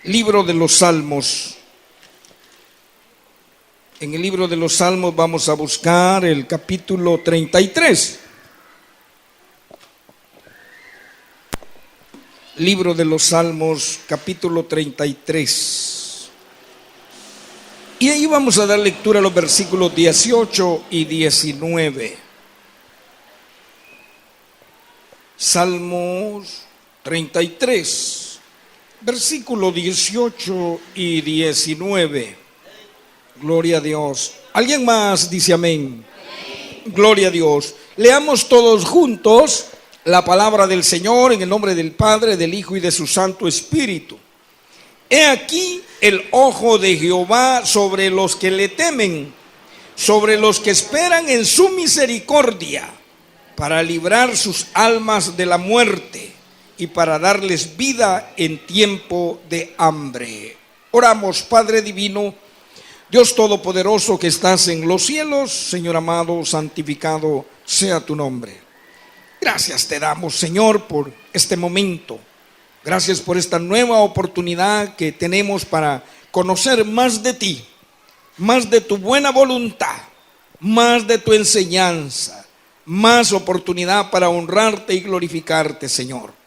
Libro de los Salmos. En el libro de los Salmos vamos a buscar el capítulo 33. Libro de los Salmos, capítulo 33. Y ahí vamos a dar lectura a los versículos 18 y 19. Salmos 33, versículo 18 y 19. Gloria a Dios. ¿Alguien más dice amén? Amén. Gloria a Dios. Leamos todos juntos la palabra del Señor en el nombre del Padre, del Hijo y de su Santo Espíritu. He aquí el ojo de Jehová sobre los que le temen, sobre los que esperan en su misericordia, para librar sus almas de la muerte y para darles vida en tiempo de hambre. Oramos. Padre divino, Dios todopoderoso que estás en los cielos, Señor amado, santificado sea tu nombre. Gracias te damos, Señor, por este momento. Gracias por esta nueva oportunidad que tenemos para conocer más de ti, más de tu buena voluntad, más de tu enseñanza, más oportunidad para honrarte y glorificarte, Señor.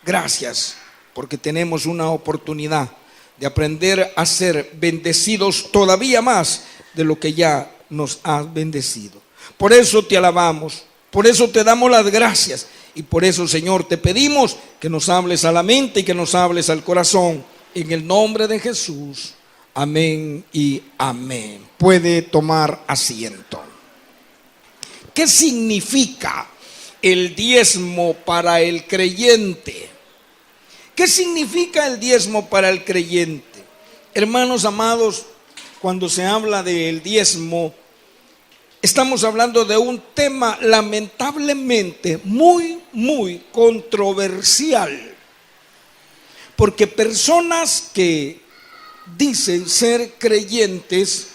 Gracias porque tenemos una oportunidad de aprender a ser bendecidos todavía más de lo que ya nos has bendecido. Por eso te alabamos, por eso te damos las gracias y por eso, Señor, te pedimos que nos hables a la mente y que nos hables al corazón, en el nombre de Jesús. Amén y amén. Puede tomar asiento. ¿Qué significa el diezmo para el creyente? ¿Qué significa el diezmo para el creyente? Hermanos amados, cuando se habla del diezmo, estamos hablando de un tema lamentablemente muy controversial. Porque personas que dicen ser creyentes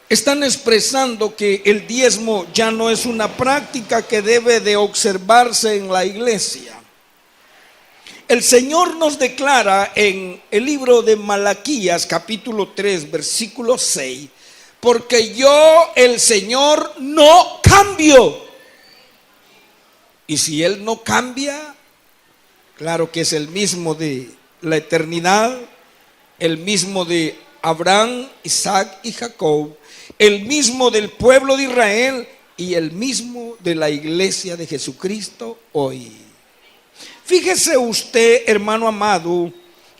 están expresando que el diezmo ya no es una práctica que debe de observarse en la iglesia. El Señor nos declara en el libro de Malaquías, capítulo 3, versículo 6, porque yo, el Señor, no cambio. Y si Él no cambia, claro que es el mismo de la eternidad, el mismo de Abraham, Isaac y Jacob, el mismo del pueblo de Israel y el mismo de la iglesia de Jesucristo hoy. Fíjese usted, hermano amado,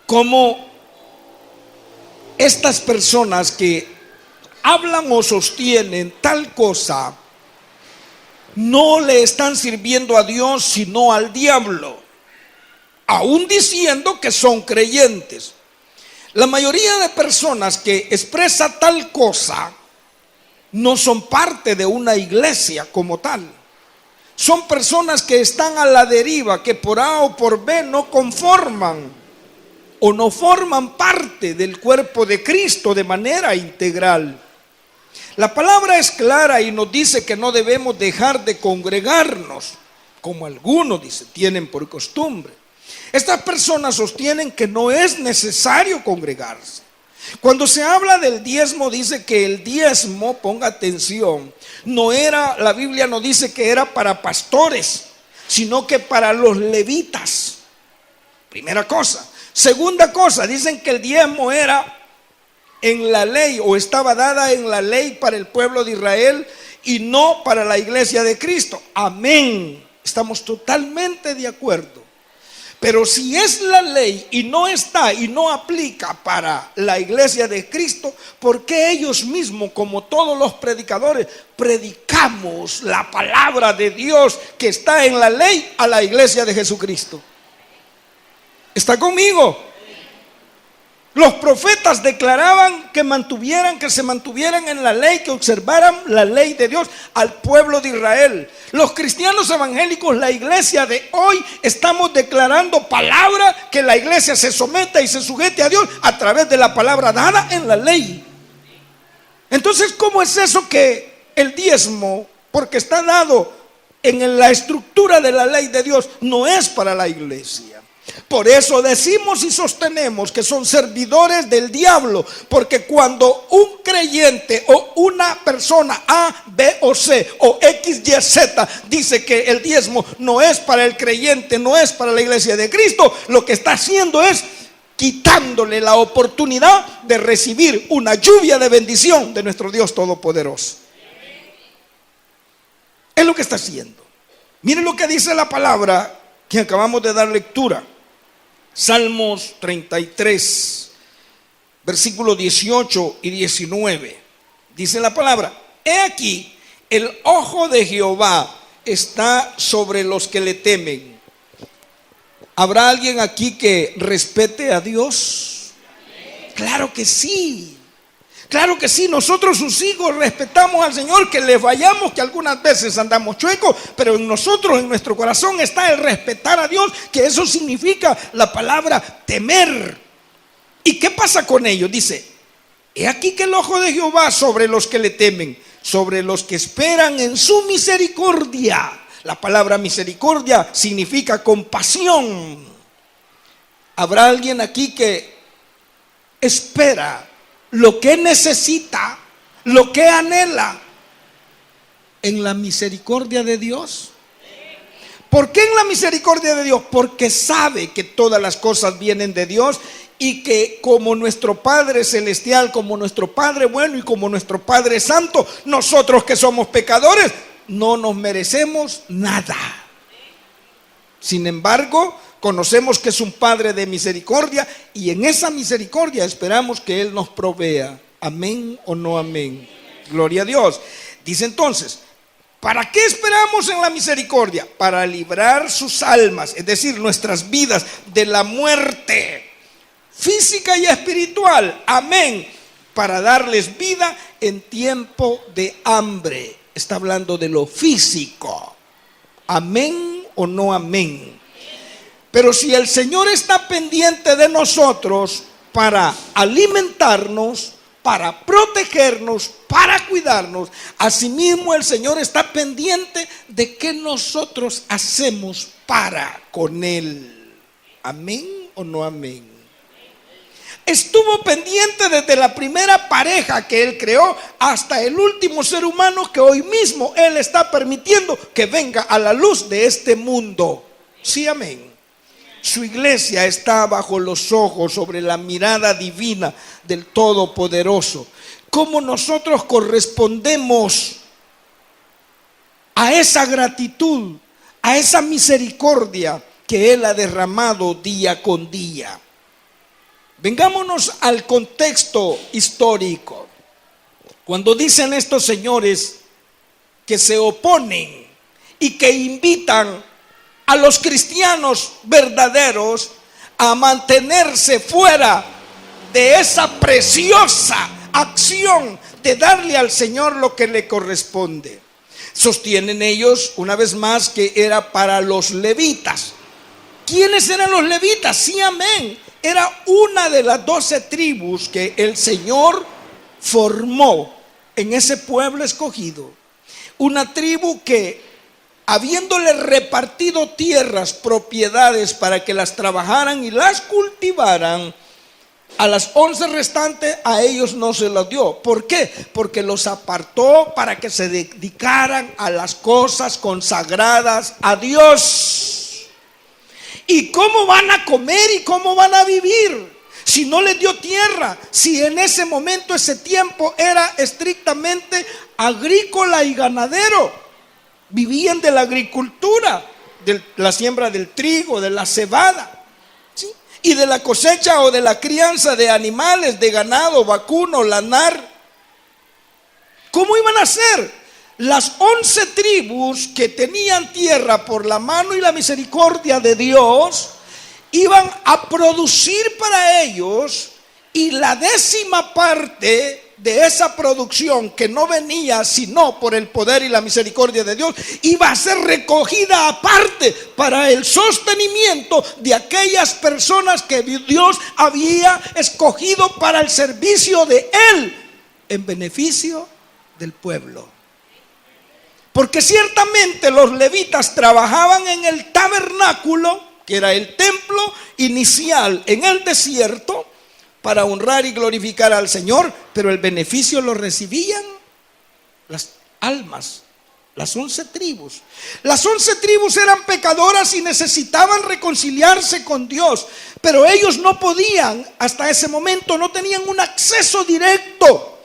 cómo estas personas que hablan o sostienen tal cosa no le están sirviendo a Dios sino al diablo, aún diciendo que son creyentes. La mayoría de personas que expresa tal cosa no son parte de una iglesia como tal. Son personas que están a la deriva, que por A o por B no conforman o no forman parte del cuerpo de Cristo de manera integral. La palabra es clara y nos dice que no debemos dejar de congregarnos, como algunos tienen por costumbre. Estas personas sostienen que no es necesario congregarse. Cuando se habla del diezmo, dice que el diezmo, ponga atención, no era, la Biblia no dice que era para pastores, sino que para los levitas. Primera cosa. Segunda cosa, dicen que el diezmo era en la ley o estaba dada en la ley para el pueblo de Israel y no para la iglesia de Cristo. Amén. Estamos totalmente de acuerdo. Pero si es la ley y no está y no aplica para la iglesia de Cristo, ¿por qué ellos mismos, como todos los predicadores, predicamos la palabra de Dios que está en la ley a la iglesia de Jesucristo? ¿Está conmigo? Los profetas declaraban que se mantuvieran en la ley, que observaran la ley de Dios al pueblo de Israel. Los cristianos evangélicos, la iglesia de hoy, estamos declarando palabra, que la iglesia se someta y se sujete a Dios a través de la palabra dada en la ley. Entonces, ¿cómo es eso que el diezmo, porque está dado en la estructura de la ley de Dios, no es para la iglesia? Por eso decimos y sostenemos que son servidores del diablo, porque cuando un creyente o una persona A, B o C o X, Y, Z dice que el diezmo no es para el creyente, no es para la iglesia de Cristo, lo que está haciendo es quitándole la oportunidad de recibir una lluvia de bendición de nuestro Dios Todopoderoso. Es lo que está haciendo. Miren lo que dice la palabra que acabamos de dar lectura. Salmos 33, versículos 18 y 19. Dice la palabra: he aquí, el ojo de Jehová está sobre los que le temen. ¿Habrá alguien aquí que respete a Dios? Claro que sí. Claro que sí, nosotros sus hijos respetamos al Señor, que le fallamos, que algunas veces andamos chuecos, pero en nosotros, en nuestro corazón está el respetar a Dios, que eso significa la palabra temer. ¿Y qué pasa con ellos? Dice: he aquí que el ojo de Jehová sobre los que le temen, sobre los que esperan en su misericordia. La palabra misericordia significa compasión. ¿Habrá alguien aquí que espera lo que necesita, lo que anhela en la misericordia de Dios? ¿Por qué en la misericordia de Dios? Porque sabe que todas las cosas vienen de Dios y que como nuestro Padre Celestial, como nuestro Padre bueno y como nuestro Padre Santo, nosotros que somos pecadores no nos merecemos nada. Sin embargo, conocemos que es un Padre de misericordia y en esa misericordia esperamos que Él nos provea. Amén o no amén. Gloria a Dios. Dice entonces: ¿para qué esperamos en la misericordia? Para librar sus almas, es decir, nuestras vidas, de la muerte física y espiritual. Amén. Para darles vida en tiempo de hambre. Está hablando de lo físico. Amén o no amén. Pero si el Señor está pendiente de nosotros para alimentarnos, para protegernos, para cuidarnos, asimismo el Señor está pendiente de qué nosotros hacemos para con Él. ¿Amén o no amén? Estuvo pendiente desde la primera pareja que Él creó hasta el último ser humano que hoy mismo Él está permitiendo que venga a la luz de este mundo. Sí, amén. Su iglesia está bajo los ojos, sobre la mirada divina del Todopoderoso. ¿Cómo nosotros correspondemos a esa gratitud, a esa misericordia que Él ha derramado día con día? Vengámonos al contexto histórico. Cuando dicen estos señores que se oponen y que invitan a los cristianos verdaderos a mantenerse fuera de esa preciosa acción de darle al Señor lo que le corresponde, sostienen ellos una vez más que era para los levitas. ¿Quiénes eran los levitas? Sí, amén. Era una de las 12 tribus que el Señor formó en ese pueblo escogido. Una tribu que, habiéndole repartido tierras, propiedades para que las trabajaran y las cultivaran, a las 11 restantes a ellos no se las dio. ¿Por qué? Porque los apartó para que se dedicaran a las cosas consagradas a Dios. ¿Y cómo van a comer y cómo van a vivir si no les dio tierra? Si en ese momento, ese tiempo era estrictamente agrícola y ganadero. Vivían de la agricultura, de la siembra del trigo, de la cebada, ¿sí? Y de la cosecha o de la crianza de animales, de ganado, vacuno, lanar. ¿Cómo iban a hacer? Las 11 tribus que tenían tierra por la mano y la misericordia de Dios iban a producir para ellos, y la 10ª parte de esa producción, que no venía sino por el poder y la misericordia de Dios, iba a ser recogida aparte para el sostenimiento de aquellas personas que Dios había escogido para el servicio de Él, en beneficio del pueblo. Porque ciertamente los levitas trabajaban en el tabernáculo, que era el templo inicial en el desierto, para honrar y glorificar al Señor, pero el beneficio lo recibían las almas, las 11 tribus. Las 11 tribus eran pecadoras y necesitaban reconciliarse con Dios, pero ellos no podían, hasta ese momento no tenían un acceso directo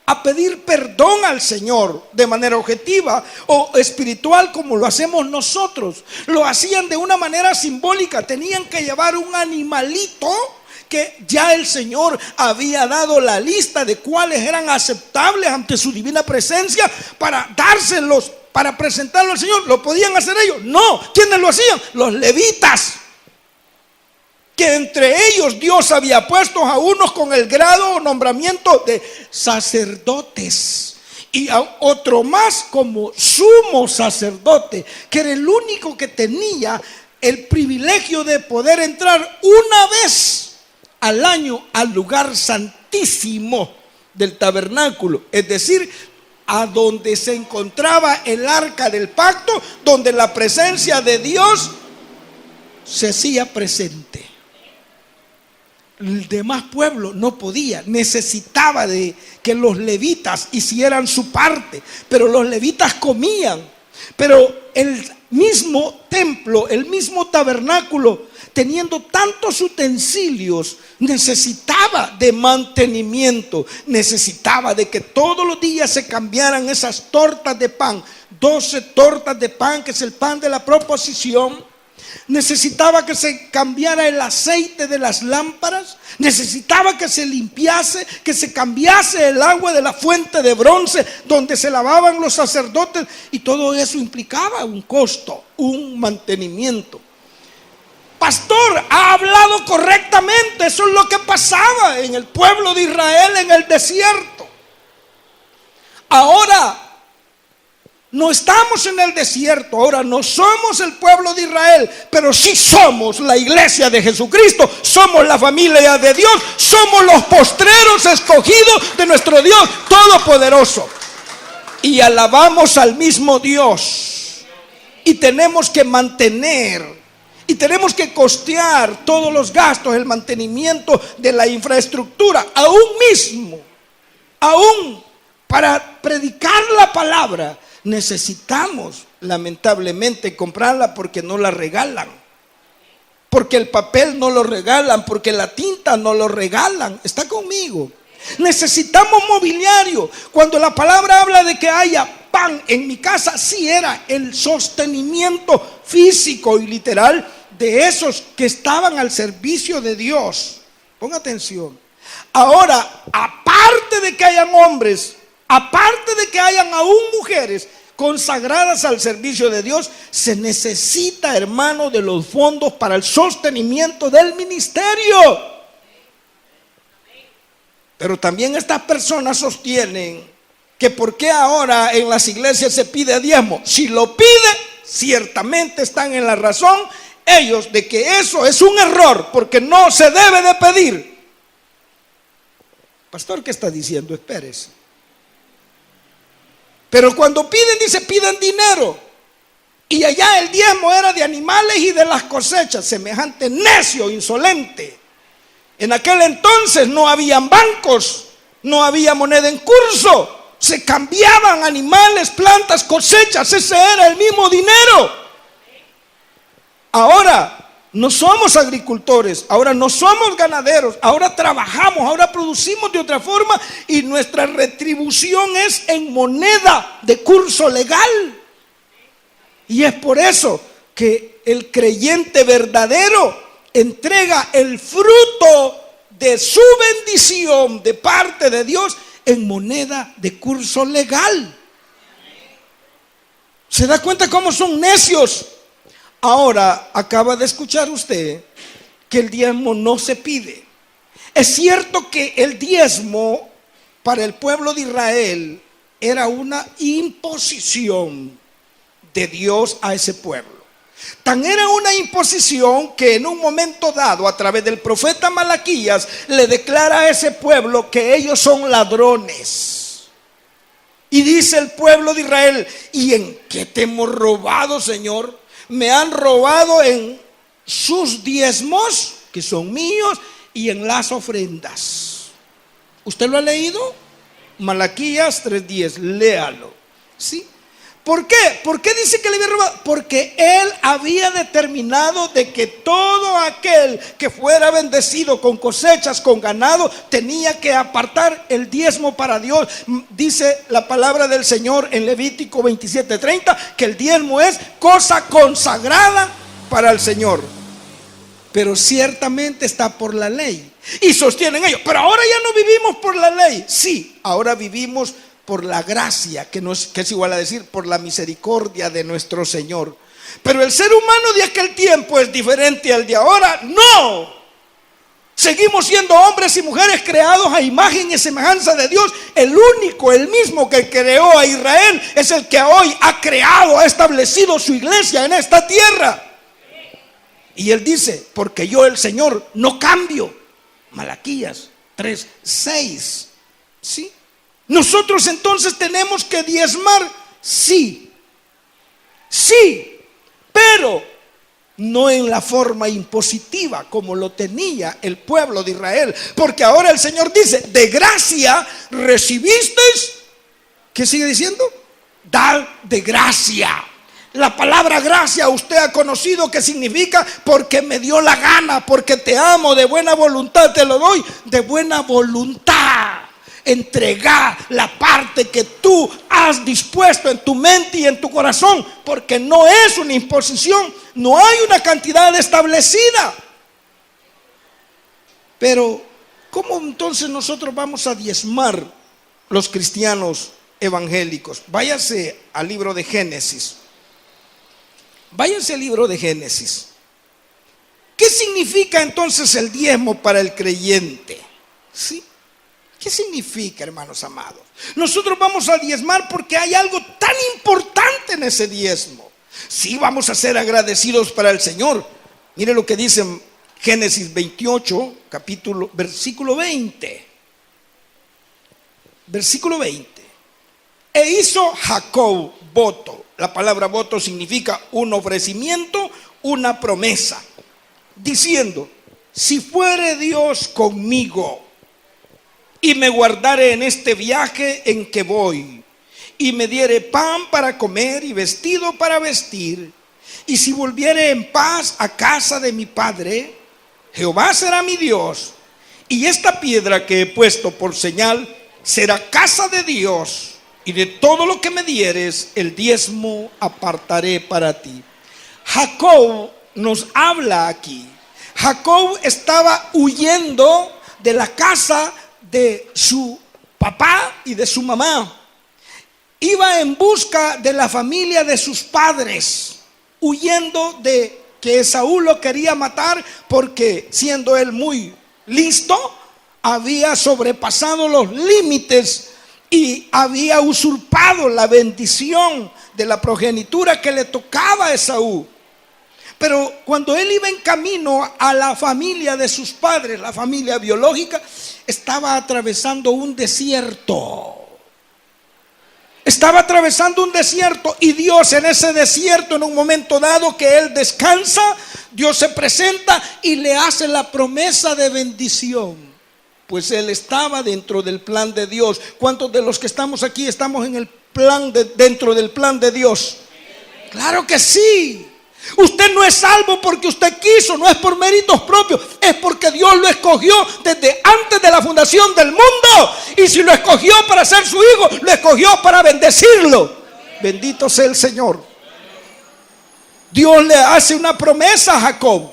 a pedir perdón al Señor de manera objetiva o espiritual como lo hacemos nosotros. Lo hacían de una manera simbólica, tenían que llevar un animalito que ya el Señor había dado la lista de cuáles eran aceptables ante su divina presencia para dárselos, para presentarlo al Señor. ¿Lo podían hacer ellos? No. ¿Quiénes lo hacían? Los levitas, que entre ellos Dios había puesto a unos con el grado o nombramiento de sacerdotes y a otro más como sumo sacerdote, que era el único que tenía el privilegio de poder entrar una vez al año al lugar santísimo del tabernáculo, es decir, a donde se encontraba el arca del pacto, donde la presencia de Dios se hacía presente. El demás pueblo no podía, necesitaba de que los levitas hicieran su parte, pero los levitas comían, pero el mismo templo, el mismo tabernáculo, teniendo tantos utensilios, necesitaba de mantenimiento, necesitaba de que todos los días se cambiaran esas tortas de pan, 12 tortas de pan, que es el pan de la proposición. Necesitaba que se cambiara el aceite de las lámparas, necesitaba que se limpiase, que se cambiase el agua de la fuente de bronce donde se lavaban los sacerdotes, y todo eso implicaba un costo, un mantenimiento. Pastor, ha hablado correctamente. Eso es lo que pasaba en el pueblo de Israel en el desierto. Ahora no estamos en el desierto, ahora no somos el pueblo de Israel, pero sí somos la iglesia de Jesucristo, somos la familia de Dios, somos los postreros escogidos de nuestro Dios Todopoderoso. Y alabamos al mismo Dios. Y tenemos que mantener y tenemos que costear todos los gastos, el mantenimiento de la infraestructura, aún para predicar la palabra. Necesitamos lamentablemente comprarla porque no la regalan, porque el papel no lo regalan, porque la tinta no lo regalan. ¿Está conmigo? Necesitamos mobiliario. Cuando la palabra habla de que haya pan en mi casa, sí era el sostenimiento físico y literal de esos que estaban al servicio de Dios. Ponga atención. Ahora, aparte de que hayan hombres, aparte de que hayan aún mujeres consagradas al servicio de Dios, se necesita, hermano, de los fondos para el sostenimiento del ministerio. Pero también estas personas sostienen que por qué ahora en las iglesias se pide diezmo. Si lo pide, ciertamente están en la razón ellos de que eso es un error, porque no se debe de pedir. Pastor, ¿qué está diciendo? Espérese. Pero cuando piden, dice, piden dinero. Y allá el diezmo era de animales y de las cosechas. Semejante necio, insolente. En aquel entonces no habían bancos, no había moneda en curso. Se cambiaban animales, plantas, cosechas. Ese era el mismo dinero. Ahora no somos agricultores, ahora no somos ganaderos, ahora trabajamos, ahora producimos de otra forma y nuestra retribución es en moneda de curso legal. Y es por eso que el creyente verdadero entrega el fruto de su bendición de parte de Dios en moneda de curso legal. ¿Se da cuenta cómo son necios? Ahora, acaba de escuchar usted que el diezmo no se pide. Es cierto que el diezmo para el pueblo de Israel era una imposición de Dios a ese pueblo. Tan era una imposición que en un momento dado, a través del profeta Malaquías, le declara a ese pueblo que ellos son ladrones. Y dice el pueblo de Israel: ¿y en qué te hemos robado, Señor? Me han robado en sus diezmos, que son míos, y en las ofrendas. ¿Usted lo ha leído? Malaquías 3:10, léalo. ¿Sí? ¿Por qué? ¿Por qué dice que le había robado? Porque él había determinado de que todo aquel que fuera bendecido con cosechas, con ganado, tenía que apartar el diezmo para Dios. Dice la palabra del Señor en Levítico 27:30 que el diezmo es cosa consagrada para el Señor. Pero ciertamente está por la ley. Y sostienen ellos, pero ahora ya no vivimos por la ley. Sí, ahora vivimos por la gracia, que es igual a decir por la misericordia de nuestro Señor. Pero el ser humano de aquel tiempo es diferente al de ahora. No, seguimos siendo hombres y mujeres creados a imagen y semejanza de Dios. El único, el mismo que creó a Israel es el que hoy ha creado, ha establecido su iglesia en esta tierra. Y él dice, porque yo el Señor no cambio. Malaquías 3:6. ¿Sí? Nosotros entonces tenemos que diezmar, sí, pero no en la forma impositiva como lo tenía el pueblo de Israel. Porque ahora el Señor dice, de gracia recibisteis, ¿qué sigue diciendo? Dad de gracia. La palabra gracia usted ha conocido que significa porque me dio la gana, porque te amo, de buena voluntad te lo doy, de buena voluntad. Entregar la parte que tú has dispuesto en tu mente y en tu corazón, porque no es una imposición, no hay una cantidad establecida. Pero ¿cómo entonces nosotros vamos a diezmar los cristianos evangélicos? Váyase al libro de Génesis. Váyase al libro de Génesis. ¿Qué significa entonces el diezmo para el creyente? ¿Sí? ¿Qué significa, hermanos amados? Nosotros vamos a diezmar porque hay algo tan importante en ese diezmo. Sí, vamos a ser agradecidos para el Señor. Mire lo que dice en Génesis 28, versículo 20. Versículo 20. E hizo Jacob voto. La palabra voto significa un ofrecimiento, una promesa, diciendo, si fuere Dios conmigo y me guardare en este viaje en que voy, y me diere pan para comer y vestido para vestir, y si volviere en paz a casa de mi padre, Jehová será mi Dios, y esta piedra que he puesto por señal será casa de Dios, y de todo lo que me dieres, el diezmo apartaré para ti. Jacob nos habla aquí. Jacob estaba huyendo de la casa de su papá y de su mamá. Iba en busca de la familia de sus padres, huyendo de que Esaú lo quería matar, porque siendo él muy listo, había sobrepasado los límites y había usurpado la bendición de la progenitura que le tocaba a Esaú. Pero cuando él iba en camino a la familia de sus padres, la familia biológica, estaba atravesando un desierto. Estaba atravesando un desierto, y Dios en ese desierto, en un momento dado que él descansa, Dios se presenta y le hace la promesa de bendición. Pues él estaba dentro del plan de Dios. ¿Cuántos de los que estamos aquí estamos en el plan dentro del plan de Dios? Claro que sí. Usted no es salvo porque usted quiso, no es por méritos propios, es porque Dios lo escogió desde antes de la fundación del mundo. Y si lo escogió para ser su hijo, lo escogió para bendecirlo. Bendito sea el Señor. Dios le hace una promesa a Jacob,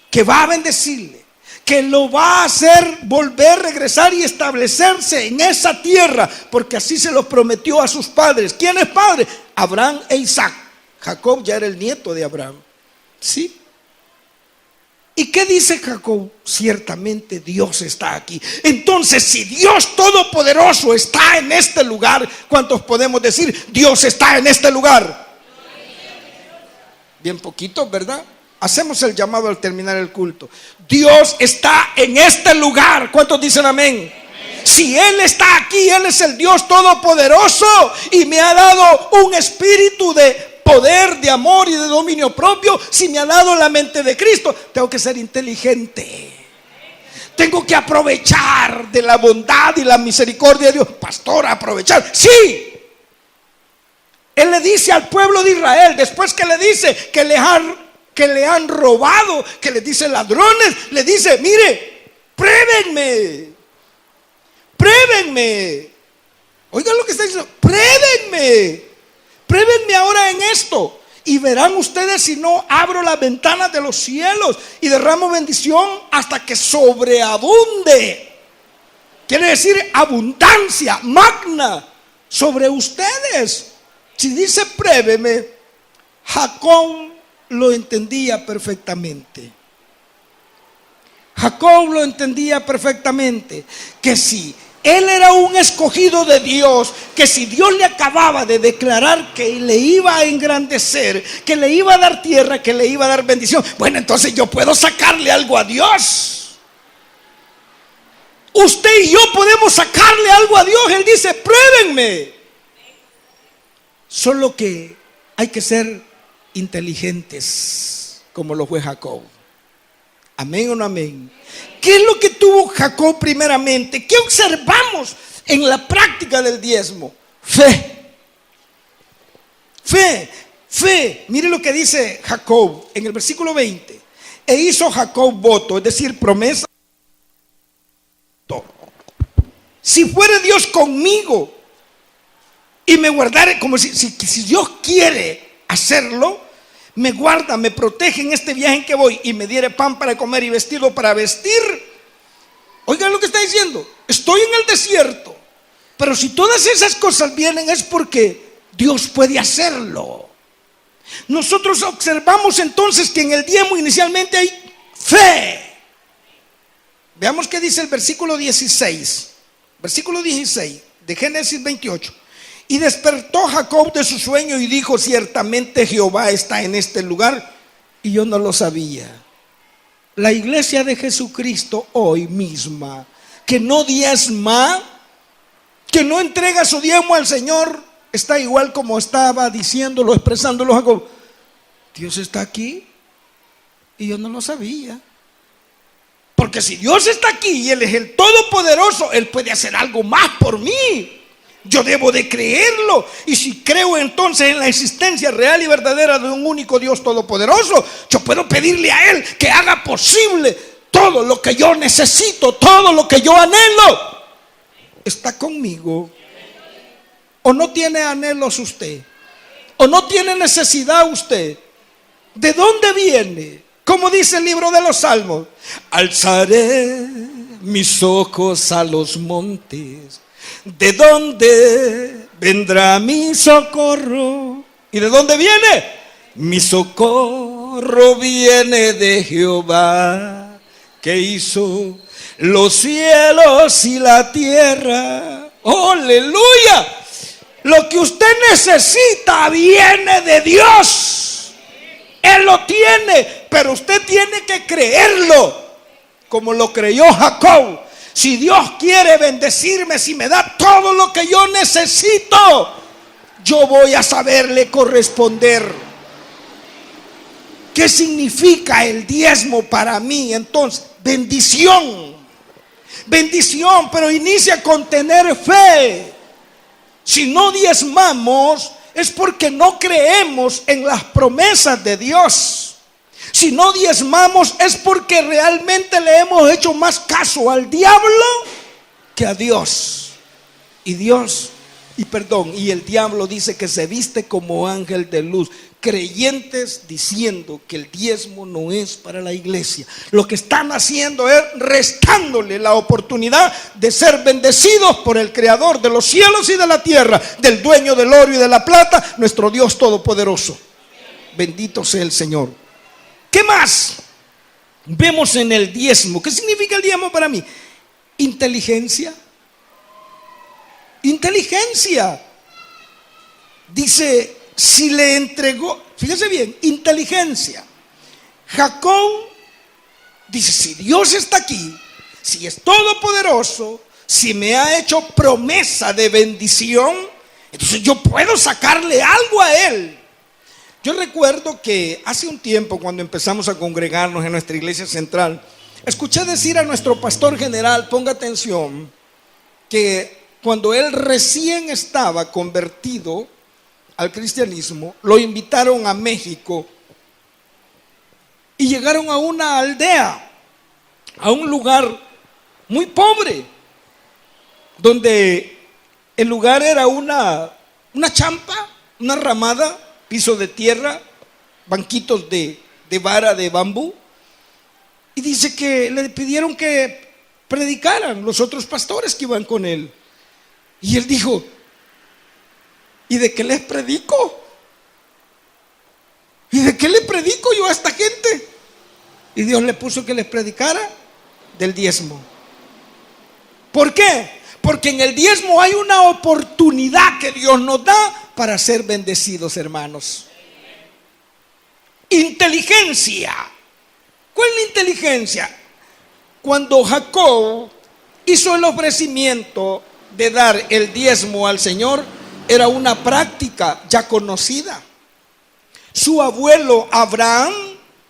que va a bendecirle, que lo va a hacer volver, regresar y establecerse en esa tierra, porque así se lo prometió a sus padres. ¿Quiénes padres? Abraham e Isaac. Jacob ya era el nieto de Abraham. ¿Sí? ¿Y qué dice Jacob? Ciertamente Dios está aquí. Entonces, si Dios Todopoderoso está en este lugar, ¿cuántos podemos decir Dios está en este lugar? Bien poquitos, ¿verdad? Hacemos el llamado al terminar el culto. Dios está en este lugar. ¿Cuántos dicen amén? Si Él está aquí, Él es el Dios Todopoderoso y me ha dado un espíritu de poder, de amor y de dominio propio, si me ha dado la mente de Cristo, tengo que ser inteligente. Tengo que aprovechar de la bondad y la misericordia de Dios. Pastor, aprovechar. Sí. Él le dice al pueblo de Israel, después que le dice que le han robado, que le dice ladrones, le dice, mire, pruébenme. Oigan lo que está diciendo, pruébenme ahora en esto. Y verán ustedes si no abro las ventanas de los cielos y derramo bendición hasta que sobreabunde. Quiere decir abundancia magna sobre ustedes. Si dice pruébeme, Jacob lo entendía perfectamente. Jacob lo entendía perfectamente, que si él era un escogido de Dios, que si Dios le acababa de declarar que le iba a engrandecer, que le iba a dar tierra, que le iba a dar bendición, bueno, entonces yo puedo sacarle algo a Dios. Usted y yo podemos sacarle algo a Dios. Él dice, pruébenme. Solo que hay que ser inteligentes, como lo fue Jacob. Amén o no amén. ¿Qué es lo que tuvo Jacob primeramente? ¿Qué observamos en la práctica del diezmo? Fe. Mire lo que dice Jacob en el versículo 20. E hizo Jacob voto, es decir, promesa. Si fuere Dios conmigo y me guardare, como si Dios quiere hacerlo, me guarda, me protege en este viaje en que voy y me diere pan para comer y vestido para vestir. Oigan lo que está diciendo, estoy en el desierto, pero si todas esas cosas vienen es porque Dios puede hacerlo. Nosotros observamos entonces que en el diezmo inicialmente hay fe. Veamos qué dice el versículo 16 de Génesis 28. Y despertó Jacob de su sueño y dijo, ciertamente Jehová está en este lugar, y yo no lo sabía. La iglesia de Jesucristo hoy misma, que no diezma, que no entrega su diezmo al Señor, está igual como estaba diciéndolo, expresándolo Jacob. Dios está aquí y yo no lo sabía. Porque si Dios está aquí y Él es el Todopoderoso, Él puede hacer algo más por mí. Yo debo de creerlo. Y si creo entonces en la existencia real y verdadera de un único Dios todopoderoso, yo puedo pedirle a Él que haga posible todo lo que yo necesito, todo lo que yo anhelo. ¿Está conmigo? ¿O no tiene anhelos usted? ¿O no tiene necesidad usted? ¿De dónde viene? Como dice el libro de los Salmos, alzaré mis ojos a los montes. ¿De dónde vendrá mi socorro? ¿Y de dónde viene? Mi socorro viene de Jehová, que hizo los cielos y la tierra. ¡Oh, aleluya! Lo que usted necesita viene de Dios. Él lo tiene, pero usted tiene que creerlo, como lo creyó Jacob. Si Dios quiere bendecirme, si me da todo lo que yo necesito, yo voy a saberle corresponder. ¿Qué significa el diezmo para mí? Entonces, bendición, pero inicia con tener fe. Si no diezmamos, es porque no creemos en las promesas de Dios. Si no diezmamos es porque realmente le hemos hecho más caso al diablo que a Dios. Y el diablo dice que se viste como ángel de luz. Creyentes diciendo que el diezmo no es para la iglesia. Lo que están haciendo es restándole la oportunidad de ser bendecidos por el Creador de los cielos y de la tierra, del dueño del oro y de la plata, nuestro Dios todopoderoso. Bendito sea el Señor. ¿Qué más vemos en el diezmo? ¿Qué significa el diezmo para mí? Inteligencia. Dice, si le entregó, fíjese bien, inteligencia. Jacob dice, si Dios está aquí, si es todopoderoso, si me ha hecho promesa de bendición, entonces yo puedo sacarle algo a Él. Yo recuerdo que hace un tiempo, cuando empezamos a congregarnos en nuestra iglesia central, escuché decir a nuestro pastor general, ponga atención, que cuando él recién estaba convertido al cristianismo, lo invitaron a México y llegaron a una aldea, a un lugar muy pobre, donde el lugar era una champa, una ramada, piso de tierra, banquitos de vara de bambú. Y dice que le pidieron que predicaran los otros pastores que iban con él. Y él dijo: ¿y de qué les predico? ¿Y de qué le predico yo a esta gente? Y Dios le puso que les predicara del diezmo. ¿Por qué? Porque en el diezmo hay una oportunidad que Dios nos da para ser bendecidos, hermanos. Inteligencia. ¿Cuál es la inteligencia? Cuando Jacob hizo el ofrecimiento de dar el diezmo al Señor, era una práctica ya conocida. Su abuelo Abraham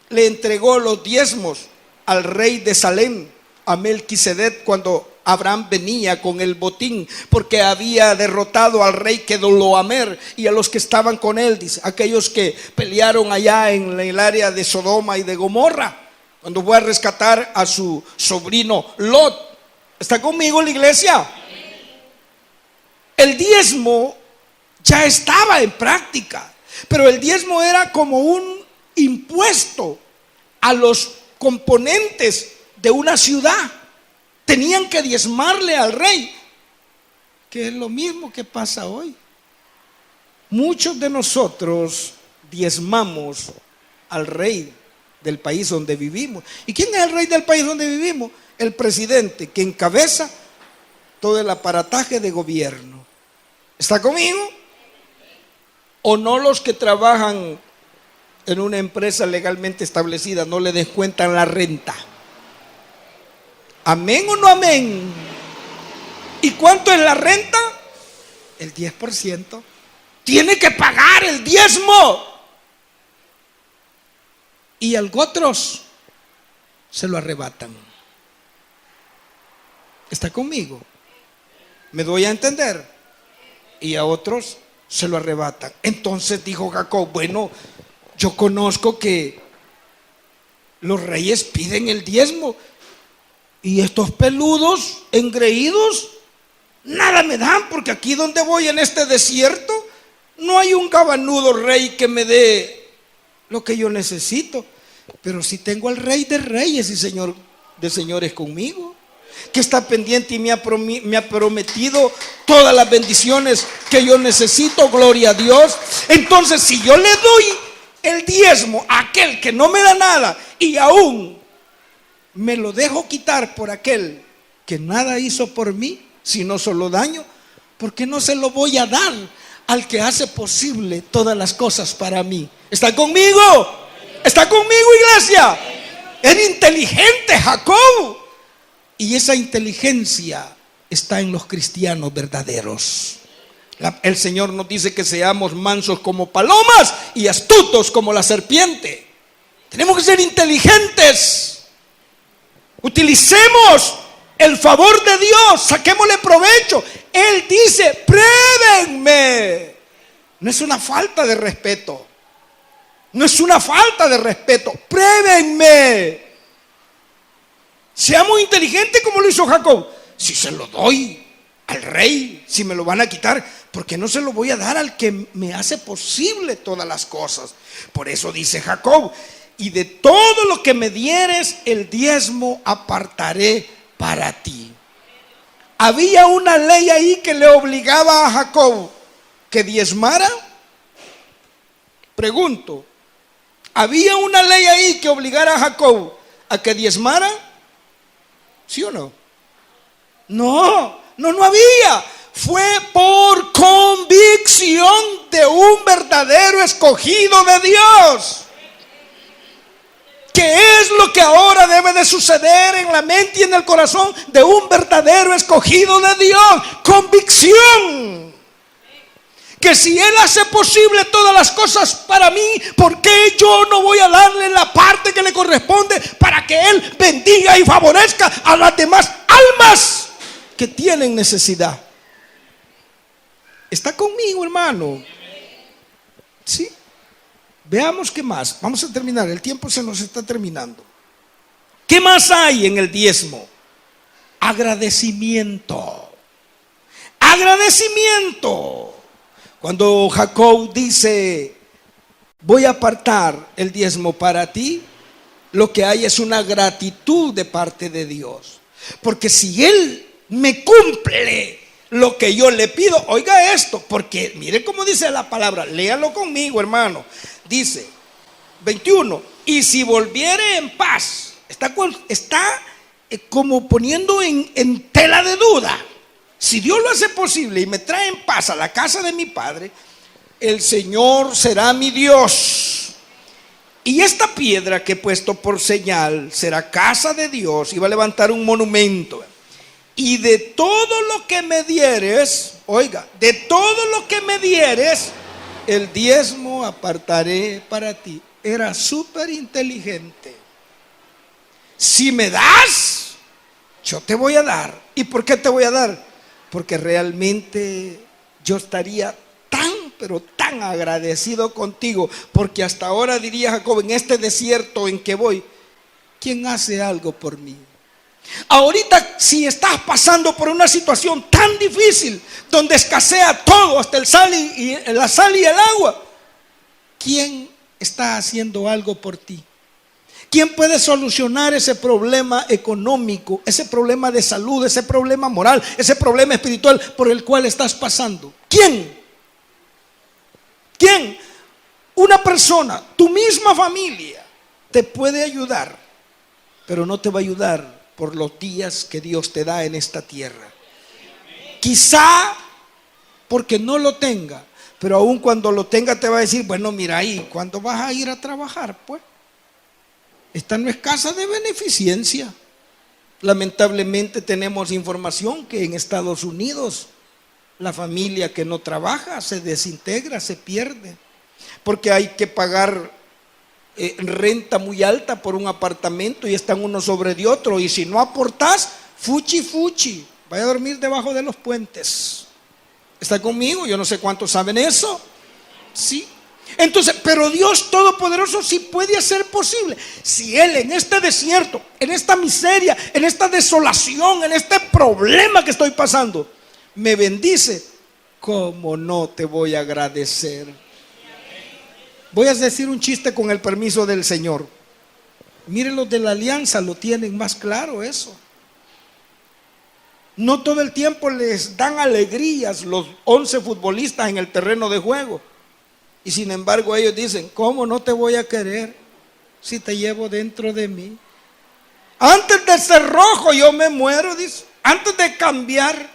le entregó los diezmos al rey de Salem, a Melquisedec, cuando Abraham venía con el botín, porque había derrotado al rey Kedorlaomer y a los que estaban con él, dice, aquellos que pelearon allá en el área de Sodoma y de Gomorra, cuando fue a rescatar a su sobrino Lot. ¿Está conmigo la iglesia? El diezmo ya estaba en práctica, pero el diezmo era como un impuesto a los componentes de una ciudad. Tenían que diezmarle al rey, que es lo mismo que pasa hoy. Muchos de nosotros diezmamos al rey del país donde vivimos. ¿Y quién es el rey del país donde vivimos? El presidente, que encabeza todo el aparataje de gobierno. ¿Está conmigo? ¿O no los que trabajan en una empresa legalmente establecida no le descuentan la renta? ¿Amén o no amén? ¿Y cuánto es la renta? El 10%. Tiene que pagar el diezmo. Y a otros se lo arrebatan. ¿Está conmigo? ¿Me doy a entender? Y a otros se lo arrebatan. Entonces dijo Jacob: bueno, yo conozco que los reyes piden el diezmo, y estos peludos, engreídos, nada me dan, porque aquí donde voy, en este desierto, no hay un gabanudo rey que me dé lo que yo necesito. Pero si tengo al Rey de Reyes y Señor de Señores conmigo, que está pendiente y me ha prometido todas las bendiciones que yo necesito, gloria a Dios. Entonces, si yo le doy el diezmo a aquel que no me da nada, y aún me lo dejo quitar por aquel que nada hizo por mí, sino solo daño, ¿por qué no se lo voy a dar al que hace posible todas las cosas para mí? ¿Está conmigo? ¿Está conmigo, iglesia? Era inteligente Jacob, y esa inteligencia está en los cristianos verdaderos. El Señor nos dice que seamos mansos como palomas y astutos como la serpiente. Tenemos que ser inteligentes. Utilicemos el favor de Dios, saquémosle provecho. Él dice: pruébenme. No es una falta de respeto. No es una falta de respeto. Pruébenme. Seamos inteligentes como lo hizo Jacob. Si se lo doy al rey, si me lo van a quitar, ¿por qué no se lo voy a dar al que me hace posible todas las cosas? Por eso dice Jacob: y de todo lo que me dieres, el diezmo apartaré para ti. Había una ley ahí que le obligaba a Jacob que diezmara. Pregunto, ¿había una ley ahí que obligara a Jacob a que diezmara? ¿Sí o no? No había. Fue por convicción de un verdadero escogido de Dios. ¿Qué es lo que ahora debe de suceder en la mente y en el corazón de un verdadero escogido de Dios? Convicción. que si Él hace posible todas las cosas para mí, ¿por qué yo no voy a darle la parte que le corresponde para que Él bendiga y favorezca a las demás almas que tienen necesidad? ¿Está conmigo, hermano? Sí. Veamos qué más. Vamos a terminar, el tiempo se nos está terminando. ¿Qué más hay en el diezmo? Agradecimiento. Agradecimiento. Cuando Jacob dice, voy a apartar el diezmo para ti, lo que hay es una gratitud de parte de Dios. Porque si Él me cumple lo que yo le pido, oiga esto, porque mire cómo dice la palabra, léalo conmigo, hermano. Dice 21, y si volviere en paz, está como poniendo en tela de duda. Si Dios lo hace posible y me trae en paz a la casa de mi padre, el Señor será mi Dios. Y esta piedra que he puesto por señal será casa de Dios, y va a levantar un monumento. Y de todo lo que me dieres, oiga, de todo lo que me dieres, el diezmo apartaré para ti. Era súper inteligente. Si me das, yo te voy a dar. ¿Y por qué te voy a dar? Porque realmente yo estaría tan, pero tan agradecido contigo. Porque hasta ahora, diría Jacob, en este desierto en que voy, ¿quién hace algo por mí? Ahorita, si estás pasando por una situación tan difícil, donde escasea todo, hasta la sal y el agua, ¿quién está haciendo algo por ti? ¿Quién puede solucionar ese problema económico, ese problema de salud, ese problema moral, ese problema espiritual por el cual estás pasando? ¿Quién? ¿Quién? Una persona, tu misma familia, te puede ayudar, pero no te va a ayudar por los días que Dios te da en esta tierra. Quizá porque no lo tenga, pero aún cuando lo tenga te va a decir, bueno, mira ahí, ¿cuándo vas a ir a trabajar? Pues esta no es casa de beneficencia. Lamentablemente tenemos información que en Estados Unidos la familia que no trabaja se desintegra, se pierde, porque hay que pagar renta muy alta por un apartamento y están uno sobre de otro, y si no aportás, fuchi fuchi, vaya a dormir debajo de los puentes. ¿Está conmigo? Yo no sé cuántos saben eso. Sí. Entonces, pero Dios Todopoderoso sí puede hacer posible. Si Él en este desierto, en esta miseria, en esta desolación, en este problema que estoy pasando, me bendice, ¿cómo no te voy a agradecer? Voy a decir un chiste con el permiso del Señor. Miren, los de la alianza lo tienen más claro eso. No todo el tiempo les dan alegrías los 11 futbolistas en el terreno de juego. Y sin embargo ellos dicen, ¿cómo no te voy a querer si te llevo dentro de mí? Antes de ser rojo yo me muero, dice. Antes de cambiar,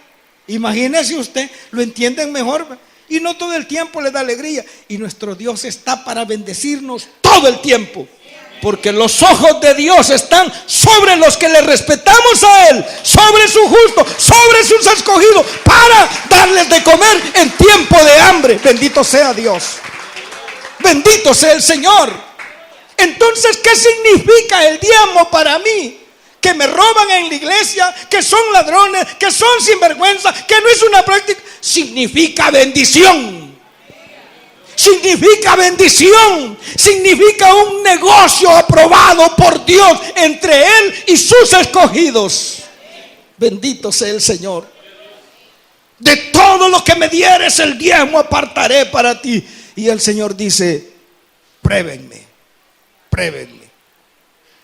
imagínese usted, lo entienden mejor. Y no todo el tiempo le da alegría. Y nuestro Dios está para bendecirnos todo el tiempo, porque los ojos de Dios están sobre los que le respetamos a Él, sobre su justo, sobre sus escogidos, para darles de comer en tiempo de hambre. Bendito sea Dios. Bendito sea el Señor. Entonces, ¿qué significa el diezmo para mí? Que me roban en la iglesia, que son ladrones, que son sinvergüenza, que no es una práctica. Significa bendición. Significa bendición. Significa un negocio aprobado por Dios entre Él y sus escogidos. Bendito sea el Señor. De todo lo que me dieres el diezmo apartaré para ti. Y el Señor dice, pruébenme, pruébenme,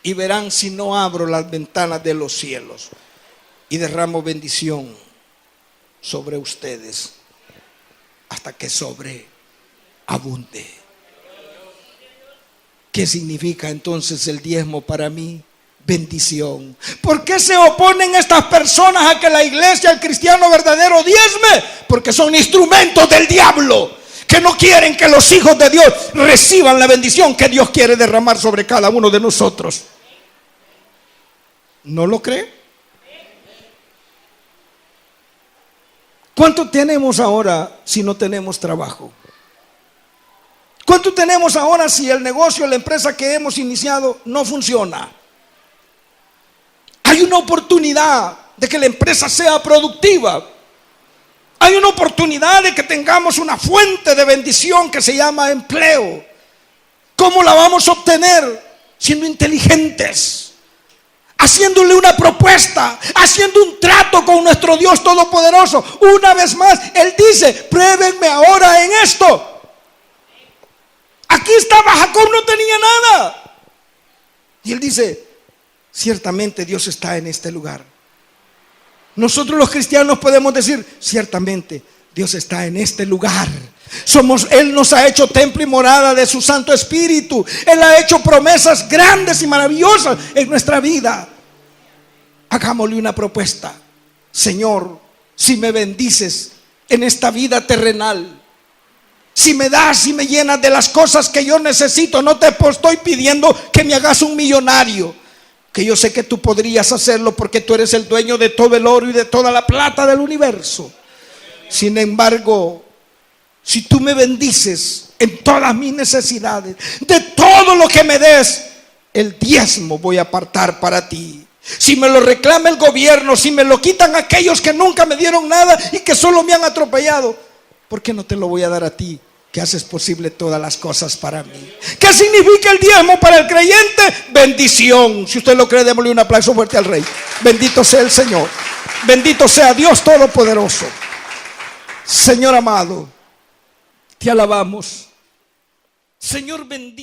y verán si no abro las ventanas de los cielos y derramo bendición sobre ustedes hasta que sobreabunde. ¿Qué significa entonces el diezmo para mí? Bendición. ¿Por qué se oponen estas personas a que la iglesia, el cristiano verdadero, diezme? Porque son instrumentos del diablo, que no quieren que los hijos de Dios reciban la bendición que Dios quiere derramar sobre cada uno de nosotros. ¿No lo cree? ¿Cuánto tenemos ahora si no tenemos trabajo? ¿Cuánto tenemos ahora si el negocio, la empresa que hemos iniciado no funciona? Hay una oportunidad de que la empresa sea productiva. Hay una oportunidad de que tengamos una fuente de bendición que se llama empleo. ¿Cómo la vamos a obtener? Siendo inteligentes, haciéndole una propuesta, haciendo un trato con nuestro Dios Todopoderoso. Una vez más, Él dice: pruébenme ahora en esto. Aquí estaba Jacob, no tenía nada. Y Él dice: ciertamente Dios está en este lugar. Nosotros los cristianos podemos decir: ciertamente Dios está en este lugar. Él nos ha hecho templo y morada de su Santo Espíritu. Él ha hecho promesas grandes y maravillosas en nuestra vida. Hagámosle una propuesta: Señor, si me bendices en esta vida terrenal, si me das y me llenas de las cosas que yo necesito, no te estoy pidiendo que me hagas un millonario, que yo sé que tú podrías hacerlo porque tú eres el dueño de todo el oro y de toda la plata del universo. Sin embargo, si tú me bendices en todas mis necesidades, de todo lo que me des, el diezmo voy a apartar para ti. Si me lo reclama el gobierno, si me lo quitan aquellos que nunca me dieron nada y que solo me han atropellado, ¿por qué no te lo voy a dar a ti, que haces posible todas las cosas para mí? ¿Qué significa el diezmo para el creyente? Bendición. Si usted lo cree, démosle un aplauso fuerte al Rey. Bendito sea el Señor. Bendito sea Dios Todopoderoso. Señor amado, te alabamos. Señor bendito.